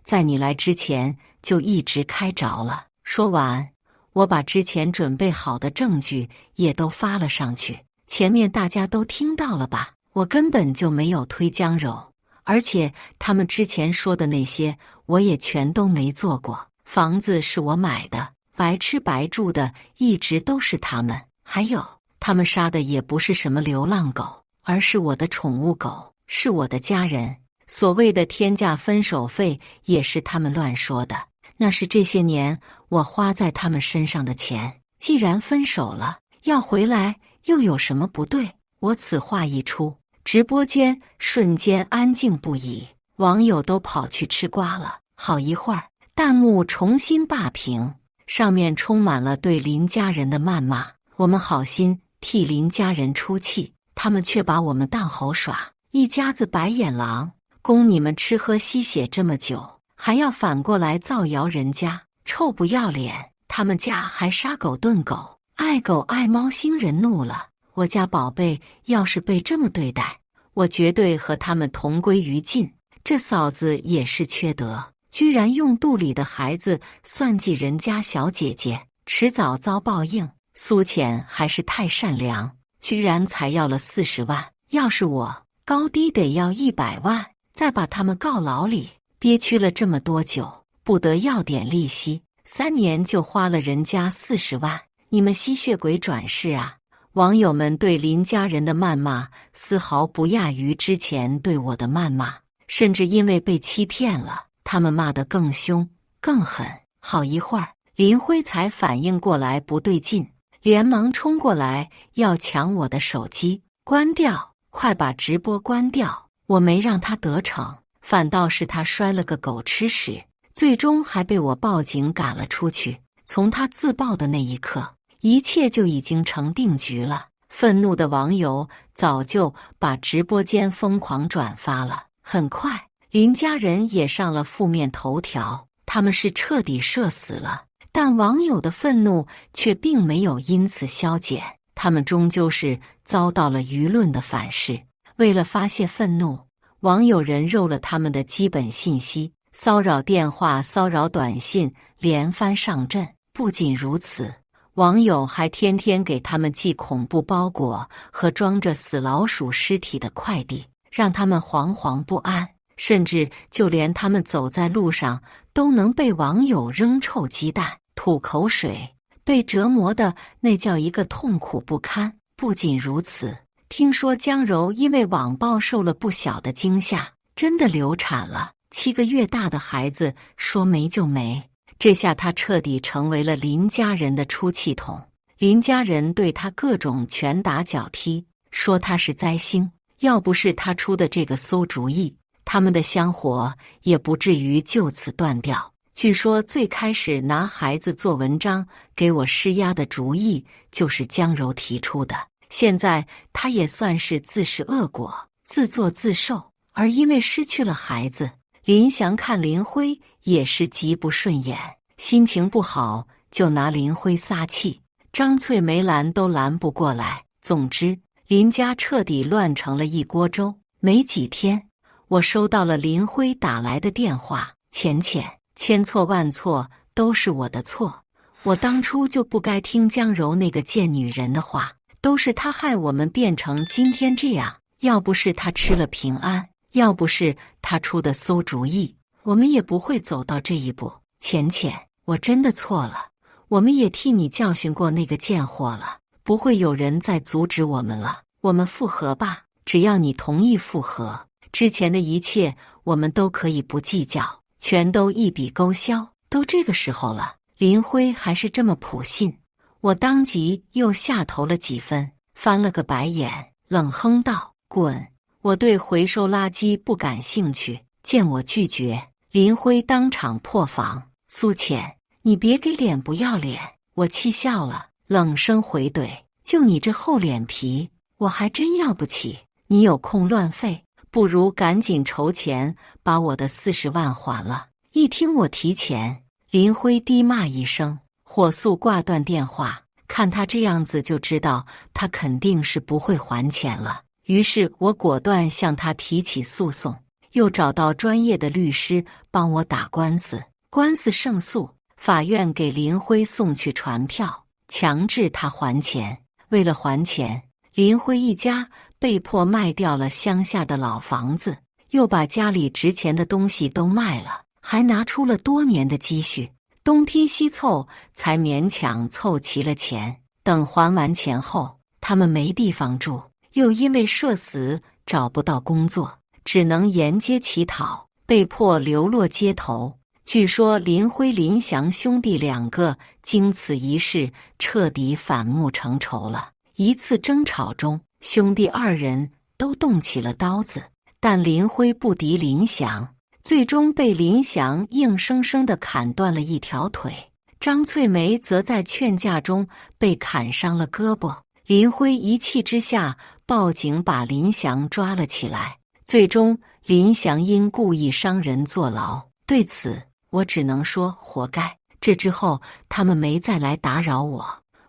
在你来之前就一直开着了。说完，我把之前准备好的证据也都发了上去。前面大家都听到了吧？我根本就没有推江柔，而且他们之前说的那些我也全都没做过。房子是我买的，白吃白住的一直都是他们。还有，他们杀的也不是什么流浪狗，而是我的宠物狗，是我的家人。所谓的天价分手费也是他们乱说的，那是这些年我花在他们身上的钱。既然分手了，要回来又有什么不对？我此话一出，直播间瞬间安静不已，网友都跑去吃瓜了。好一会儿，弹幕重新霸屏，上面充满了对林家人的谩骂。我们好心替林家人出气，他们却把我们当猴耍，一家子白眼狼，供你们吃喝吸血这么久，还要反过来造谣人家，臭不要脸！他们家还杀狗炖狗，爱狗爱猫，sinh人怒了。我家宝贝要是被这么对待，我绝对和他们同归于尽。这嫂子也是缺德，居然用肚里的孩子算计人家小姐姐，迟早遭报应。苏浅还是太善良，居然才要了40万，要是我，高低得要100万，再把他们告牢里。憋屈了这么多久，不得要点利息，3年就花了人家40万，你们吸血鬼转世啊！网友们对林家人的谩骂丝毫不亚于之前对我的谩骂，甚至因为被欺骗了，他们骂得更凶更狠。好一会儿，林辉才反应过来不对劲，连忙冲过来要抢我的手机，关掉，快把直播关掉！我没让他得逞，反倒是他摔了个狗吃屎，最终还被我报警赶了出去。从他自爆的那一刻，一切就已经成定局了。愤怒的网友早就把直播间疯狂转发了，很快林家人也上了负面头条，他们是彻底社死了。但网友的愤怒却并没有因此消减，他们终究是遭到了舆论的反噬。为了发泄愤怒，网友人肉了他们的基本信息，骚扰电话、骚扰短信连番上阵。不仅如此，网友还天天给他们寄恐怖包裹和装着死老鼠尸体的快递，让他们惶惶不安，甚至就连他们走在路上都能被网友扔臭鸡蛋、吐口水，被折磨的那叫一个痛苦不堪。不仅如此，听说江柔因为网暴受了不小的惊吓，真的流产了，7个月大的孩子说没就没。这下他彻底成为了林家人的出气筒，林家人对他各种拳打脚踢，说他是灾星，要不是他出的这个馊主意，他们的香火也不至于就此断掉。据说最开始拿孩子做文章给我施压的主意就是江柔提出的，现在他也算是自食恶果，自作自受。而因为失去了孩子，林祥看林辉也是极不顺眼，心情不好就拿林辉撒气，张翠梅拦都拦不过来。总之，林家彻底乱成了一锅粥。没几天，我收到了林辉打来的电话：浅浅，千错万错都是我的错，我当初就不该听江柔那个贱女人的话，都是她害我们变成今天这样，要不是她吃了平安，要不是她出的馊主意，我们也不会走到这一步。浅浅，我真的错了，我们也替你教训过那个贱货了，不会有人再阻止我们了，我们复合吧，只要你同意复合，之前的一切我们都可以不计较，全都一笔勾销。都这个时候了，林辉还是这么普信，我当即又下头了几分，翻了个白眼，冷哼道：滚，我对回收垃圾不感兴趣。见我拒绝，林辉当场破防：苏浅，你别给脸不要脸！我气笑了，冷声回怼：就你这厚脸皮，我还真要不起。你有空乱费，不如赶紧筹钱把我的40万还了。”一听我提钱，林辉低骂一声，火速挂断电话。看他这样子就知道他肯定是不会还钱了。于是我果断向他提起诉讼，又找到专业的律师帮我打官司。官司胜诉，法院给林辉送去传票，强制他还钱。为了还钱，林辉一家被迫卖掉了乡下的老房子，又把家里值钱的东西都卖了，还拿出了多年的积蓄，东拼西凑才勉强凑齐了钱。等还完钱后，他们没地方住，又因为社死找不到工作，只能沿街乞讨，被迫流落街头。据说林辉、林祥兄弟2个经此一事彻底反目成仇了。一次争吵中，兄弟2人都动起了刀子，但林辉不敌林祥，最终被林祥硬生生地砍断了一条腿。张翠梅则在劝架中被砍伤了胳膊。林辉一气之下报警把林祥抓了起来，最终林祥因故意伤人坐牢。对此我只能说活该。这之后他们没再来打扰我，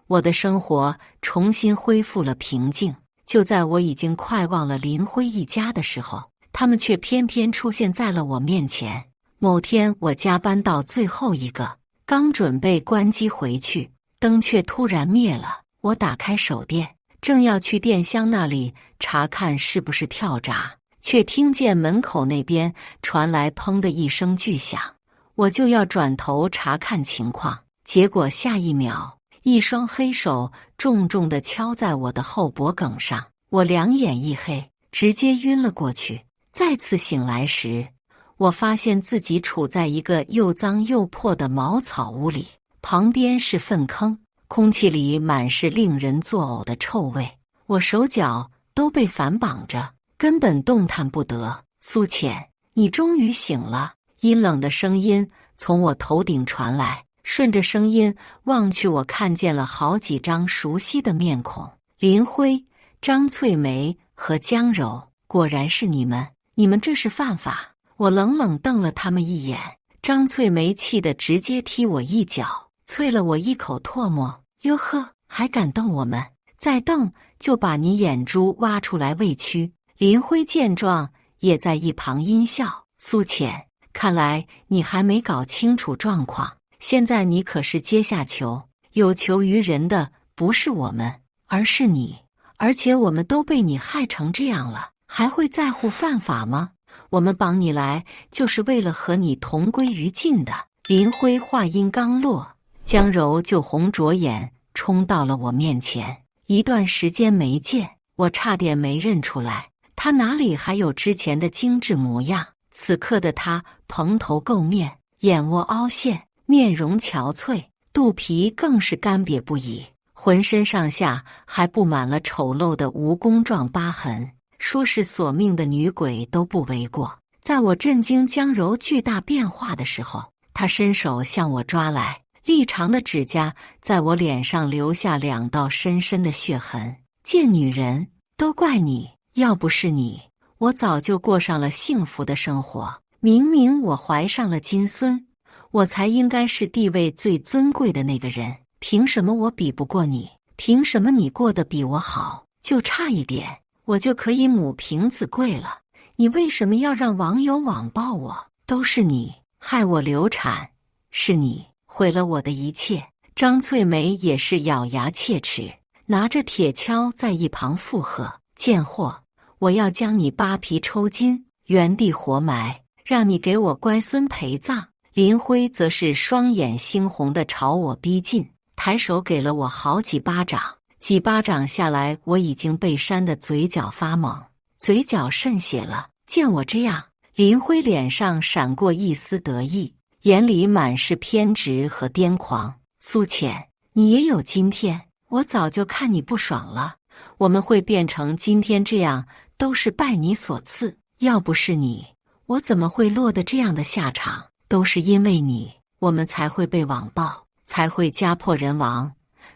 我的生活重新恢复了平静。就在我已经快忘了林辉一家的时候，他们却偏偏出现在了我面前。某天我加班到最后一个，刚准备关机回去，灯却突然灭了。我打开手电，正要去电箱那里查看是不是跳闸，却听见门口那边传来砰的一声巨响。我就要转头查看情况，结果下一秒，一双黑手重重地敲在我的后脖梗上，我两眼一黑，直接晕了过去。再次醒来时，我发现自己处在一个又脏又破的茅草屋里，旁边是粪坑，空气里满是令人作呕的臭味。我手脚都被反绑着，根本动弹不得。苏浅，你终于醒了。阴冷的声音从我头顶传来，顺着声音望去，我看见了好几张熟悉的面孔：林辉、张翠梅和江柔。果然是你们，你们这是犯法！我冷冷瞪了他们一眼。张翠梅气得直接踢我一脚，啐了我一口唾沫：哟呵，还敢瞪我们？再瞪就把你眼珠挖出来喂蛆！林辉见状也在一旁阴笑：苏浅，看来你还没搞清楚状况，现在你可是阶下囚，有求于人的不是我们，而是你，而且我们都被你害成这样了，还会在乎犯法吗？我们绑你来就是为了和你同归于尽的。林辉话音刚落，江柔就红着眼冲到了我面前。一段时间没见，我差点没认出来，她哪里还有之前的精致模样。此刻的她蓬头垢面，眼窝凹陷，面容憔悴，肚皮更是干瘪不已，浑身上下还布满了丑陋的蜈蚣状疤痕，说是索命的女鬼都不为过。在我震惊江柔巨大变化的时候，她伸手向我抓来，利长的指甲在我脸上留下2道深深的血痕。贱女人，都怪你，要不是你，我早就过上了幸福的生活。明明我怀上了金孙，我才应该是地位最尊贵的那个人，凭什么我比不过你？凭什么你过得比我好？就差一点，我就可以母凭子贵了。你为什么要让网友网暴我？都是你害我流产，是你毁了我的一切。张翠梅也是咬牙切齿，拿着铁锹在一旁附和：贱货，我要将你扒皮抽筋，原地活埋，让你给我乖孙陪葬。林辉则是双眼猩红地朝我逼近，抬手给了我好几巴掌。几巴掌下来，我已经被扇得嘴角发猛，嘴角渗血了。见我这样，林辉脸上闪过一丝得意，眼里满是偏执和癫狂。苏浅，你也有今天，我早就看你不爽了。我们会变成今天这样，都是拜你所赐。要不是你，我怎么会落得这样的下场？都是因为你，我们才会被网暴，才会家破人亡。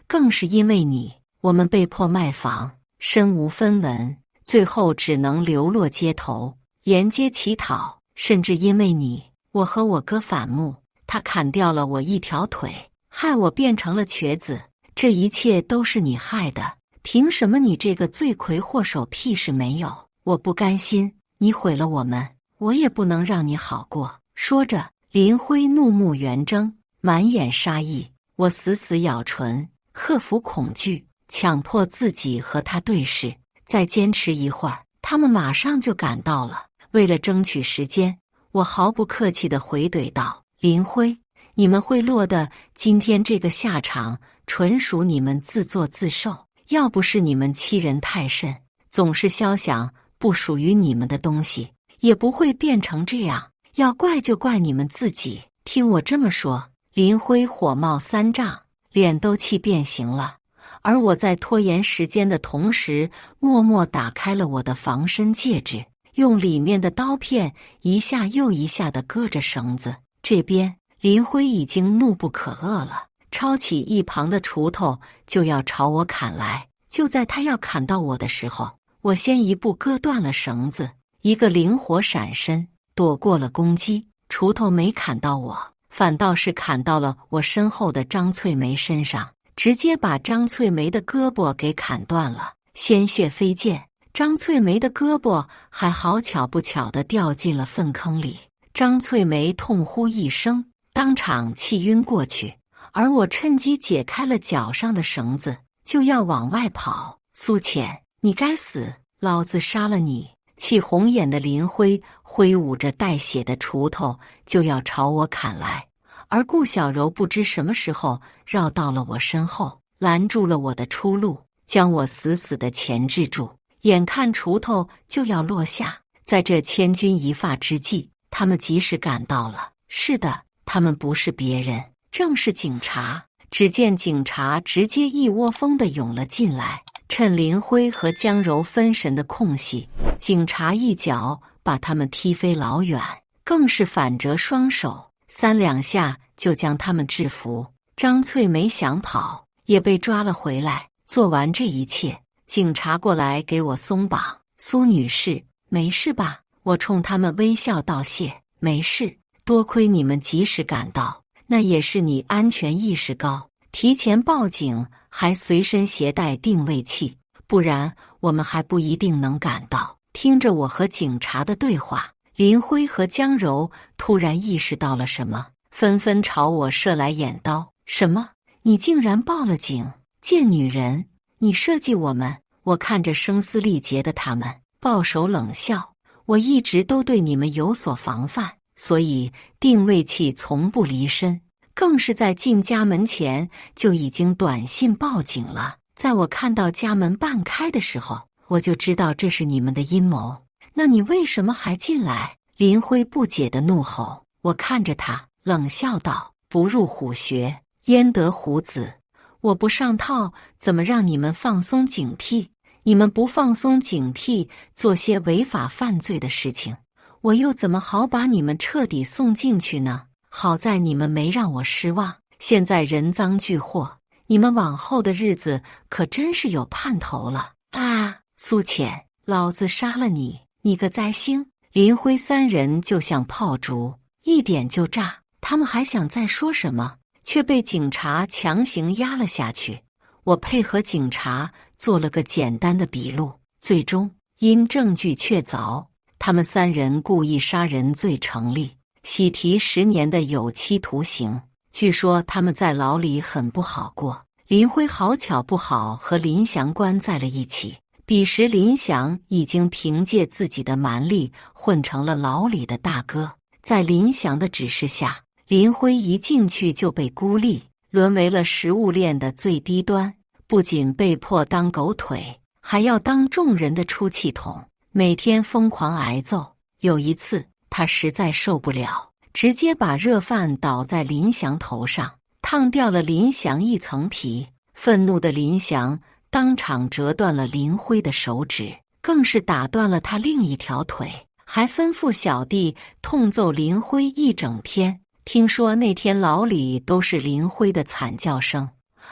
更是因为你，我们被迫卖房，身无分文，最后只能流落街头，沿街乞讨。甚至因为你，我和我哥反目，他砍掉了我一条腿，害我变成了瘸子。这一切都是你害的，凭什么你这个罪魁祸首屁事没有？我不甘心，你毁了我们，我也不能让你好过。说着，林辉怒目圆睁，满眼杀意。我死死咬唇，克服恐惧，强迫自己和他对视。再坚持一会儿，他们马上就赶到了。为了争取时间，我毫不客气地回怼道：林辉，你们会落得今天这个下场，纯属你们自作自受。要不是你们欺人太甚，总是肖想不属于你们的东西，也不会变成这样。要怪就怪你们自己。听我这么说，林辉火冒三丈，脸都气变形了。而我在拖延时间的同时，默默打开了我的防身戒指，用里面的刀片一下又一下地割着绳子。这边林辉已经怒不可遏了，抄起一旁的锄头就要朝我砍来。就在他要砍到我的时候，我先一步割断了绳子，一个灵活闪身，躲过了攻击。锄头没砍到我，反倒是砍到了我身后的张翠梅身上，直接把张翠梅的胳膊给砍断了，鲜血飞溅。张翠梅的胳膊还好巧不巧地掉进了粪坑里，张翠梅痛呼一声，当场气晕过去。而我趁机解开了脚上的绳子，就要往外跑。苏浅，你该死，老子杀了你！气红眼的林辉挥舞着带血的锄头就要朝我砍来，而顾小柔不知什么时候绕到了我身后，拦住了我的出路，将我死死地钳制住。眼看锄头就要落下，在这千钧一发之际，他们及时赶到了。是的，他们不是别人，正是警察。只见警察直接一窝蜂地涌了进来，趁林辉和江柔分神的空隙，警察一脚把他们踢飞老远，更是反折双手，三两下就将他们制服。张翠梅想跑，也被抓了回来。做完这一切，警察过来给我松绑。苏女士，没事吧？我冲他们微笑道谢。没事，多亏你们及时赶到，那也是你安全意识高，提前报警，还随身携带定位器，不然我们还不一定能赶到。听着我和警察的对话，林辉和江柔突然意识到了什么，纷纷朝我射来眼刀。什么？你竟然报了警？贱女人，你设计我们！我看着声嘶力竭的他们，抱手冷笑。我一直都对你们有所防范，所以定位器从不离身，更是在进家门前就已经短信报警了。在我看到家门半开的时候，我就知道这是你们的阴谋。那你为什么还进来？林辉不解地怒吼。我看着他，冷笑道：不入虎穴，焉得虎子？我不上套，怎么让你们放松警惕？你们不放松警惕，做些违法犯罪的事情，我又怎么好把你们彻底送进去呢？好在你们没让我失望，现在人赃俱获，你们往后的日子可真是有盼头了啊！苏浅，老子杀了你，你个灾星！林辉三人就像炮竹，一点就炸。他们还想再说什么，却被警察强行压了下去。我配合警察做了个简单的笔录，最终因证据确凿，他们三人故意杀人罪成立，喜提10年的有期徒刑。据说他们在牢里很不好过，林辉好巧不好和林祥关在了一起。彼时林祥已经凭借自己的蛮力混成了牢里的大哥，在林祥的指示下，林辉一进去就被孤立，沦为了食物链的最低端，不仅被迫当狗腿，还要当众人的出气筒，每天疯狂挨揍。有一次他实在受不了，直接把热饭倒在林祥头上，烫掉了林祥一层皮。愤怒的林祥当场折断了林辉的手指，更是打断了他另一条腿，还吩咐小弟痛揍林辉一整天。听说那天牢里都是林辉的惨叫声，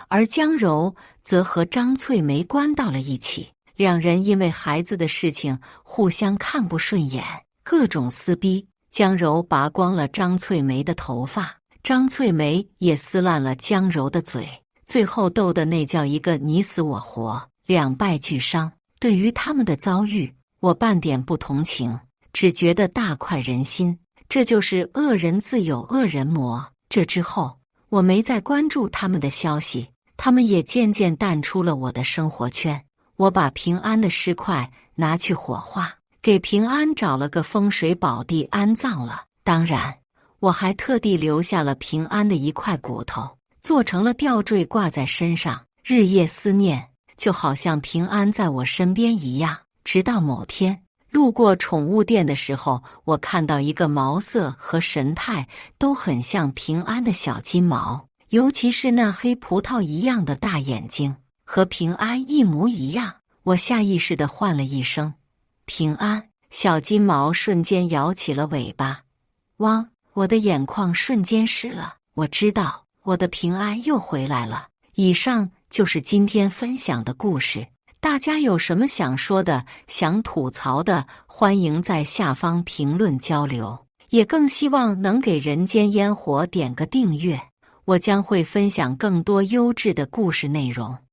而江柔则和张翠梅关到了一起。两人因为孩子的事情互相看不顺眼，各种撕逼。江柔拔光了张翠梅的头发，张翠梅也撕烂了江柔的嘴，最后斗得那叫一个你死我活，两败俱伤。对于他们的遭遇，我半点不同情，只觉得大快人心。这就是恶人自有恶人磨。这之后，我没再关注他们的消息，他们也渐渐淡出了我的生活圈。我把平安的尸块拿去火化，给平安找了个风水宝地安葬了。当然，我还特地留下了平安的一块骨头，做成了吊坠挂在身上，日夜思念，就好像平安在我身边一样。直到某天，路过宠物店的时候，我看到一个毛色和神态都很像平安的小金毛，尤其是那黑葡萄一样的大眼睛，和平安一模一样。我下意识地唤了一声平安，小金毛瞬间摇起了尾巴，汪！我的眼眶瞬间湿了。我知道我的平安又回来了。以上就是今天分享的故事，大家有什么想说的、想吐槽的，欢迎在下方评论交流，也更希望能给人间烟火点个订阅，我将会分享更多优质的故事内容。